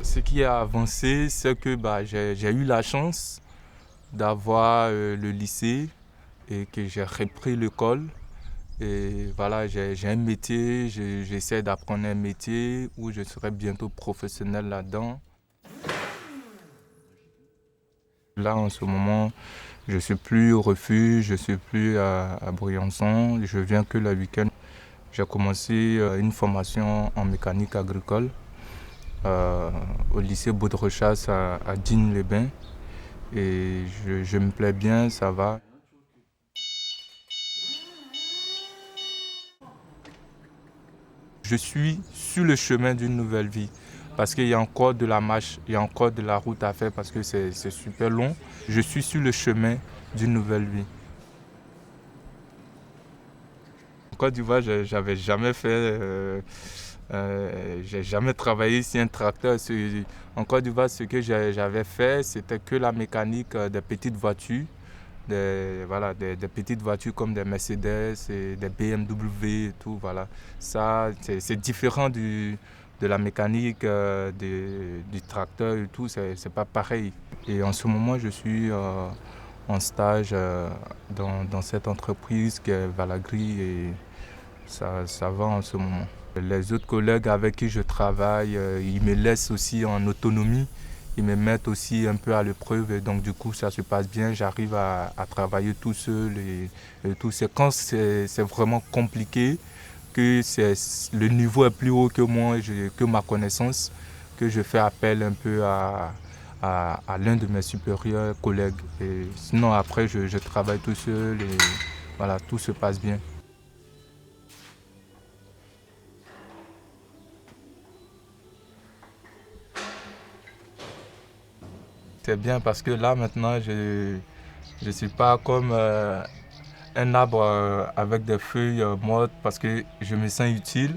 Ce qui a avancé, c'est que j'ai eu la chance d'avoir le lycée et que j'ai repris l'école. Et voilà, j'ai un métier, j'essaie d'apprendre un métier où je serai bientôt professionnel là-dedans. Là, en ce moment, je ne suis plus au refuge, je ne suis plus à Briançon, je viens que le week-end. J'ai commencé une formation en mécanique agricole au lycée Baudrechasse à Digne-les-Bains. Et je me plais bien, ça va. Je suis sur le chemin d'une nouvelle vie parce qu'il y a encore de la marche, il y a encore de la route à faire parce que c'est super long. Je suis sur le chemin d'une nouvelle vie. En Côte d'Ivoire, j'avais jamais fait, j'ai jamais travaillé sur un tracteur. En Côte d'Ivoire, ce que j'avais fait, c'était que la mécanique des petites voitures. Des petites voitures comme des Mercedes et des BMW et tout. Voilà. Ça, c'est différent de la mécanique du tracteur et tout. C'est pas pareil. Et en ce moment, je suis en stage dans cette entreprise qui est Valagri et ça va en ce moment. Les autres collègues avec qui je travaille, ils me laissent aussi en autonomie. Ils me mettent aussi un peu à l'épreuve et donc du coup ça se passe bien, j'arrive à travailler tout seul et tout. C'est quand c'est vraiment compliqué, que le niveau est plus haut que moi, que ma connaissance, que je fais appel un peu à l'un de mes supérieurs collègues. Et sinon après je travaille tout seul et voilà, tout se passe bien. C'est bien parce que là maintenant je ne suis pas comme un arbre avec des feuilles mortes parce que je me sens utile.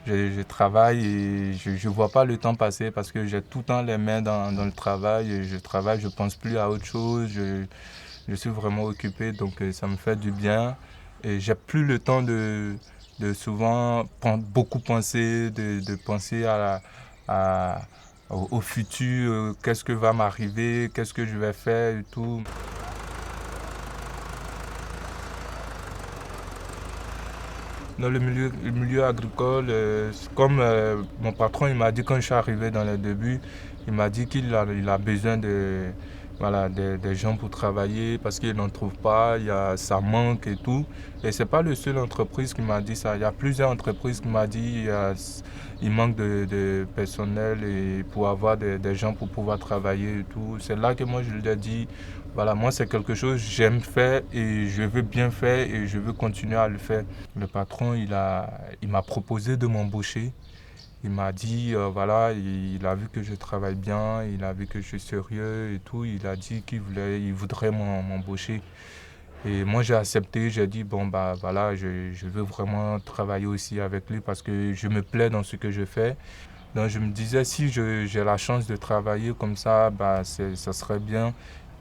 Je travaille et je ne vois pas le temps passer parce que j'ai tout le temps les mains dans le travail. Et je travaille, je ne pense plus à autre chose. Je suis vraiment occupé donc ça me fait du bien. Et j'ai plus le temps de souvent beaucoup penser, de penser à- au futur, qu'est-ce que va m'arriver, qu'est-ce que je vais faire et tout. Dans le milieu agricole, comme mon patron il m'a dit quand je suis arrivé dans les débuts, il m'a dit il a besoin voilà, des gens pour travailler parce qu'il n'en trouve pas, ça manque et tout. Et ce n'est pas le seul entreprise qui m'a dit ça. Il y a plusieurs entreprises qui m'ont dit il manque de personnel et pour avoir des gens pour pouvoir travailler et tout. C'est là que moi je lui ai dit, voilà, moi c'est quelque chose que j'aime faire et je veux bien faire et je veux continuer à le faire. Le patron, il m'a proposé de m'embaucher. Il m'a dit, voilà, il a vu que je travaille bien, il a vu que je suis sérieux et tout. Il a dit il voudrait m'embaucher. Et moi, j'ai accepté. J'ai dit, bon, bah voilà, je veux vraiment travailler aussi avec lui parce que je me plais dans ce que je fais. Donc, je me disais, si j'ai la chance de travailler comme ça, bah, ça serait bien.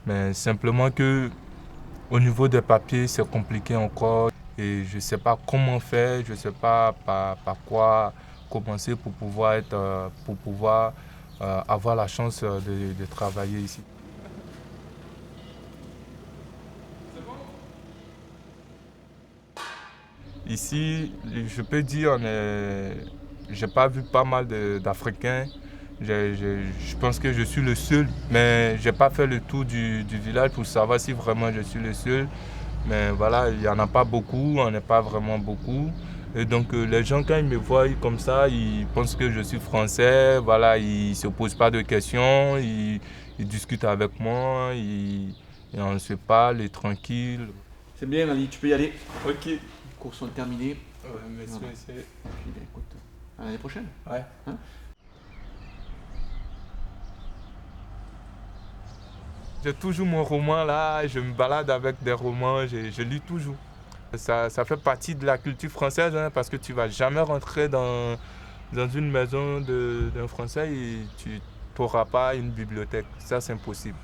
Mais simplement que au niveau des papiers, c'est compliqué encore et je ne sais pas comment faire, je ne sais pas par quoi commencer pour pouvoir avoir la chance de travailler ici. Ici, je peux dire, j'ai pas vu pas mal d'Africains. Je pense que je suis le seul, mais j'ai pas fait le tour du village pour savoir si vraiment je suis le seul. Mais voilà, il n'y en a pas beaucoup, on n'est pas vraiment beaucoup. Et donc les gens, quand ils me voient comme ça, ils pensent que je suis français. Voilà, ils ne se posent pas de questions, ils discutent avec moi, et on se parle, et tranquille. C'est bien, Ali, tu peux y aller. Ok. Les cours sont terminés. Merci, Voilà. monsieur. Puis, ben, écoute, à l'année prochaine. Ouais. Hein. J'ai toujours mon roman là, je me balade avec des romans, je lis toujours. Ça fait partie de la culture française hein, parce que tu vas jamais rentrer dans une maison d'un Français et tu n'auras pas une bibliothèque. Ça, c'est impossible.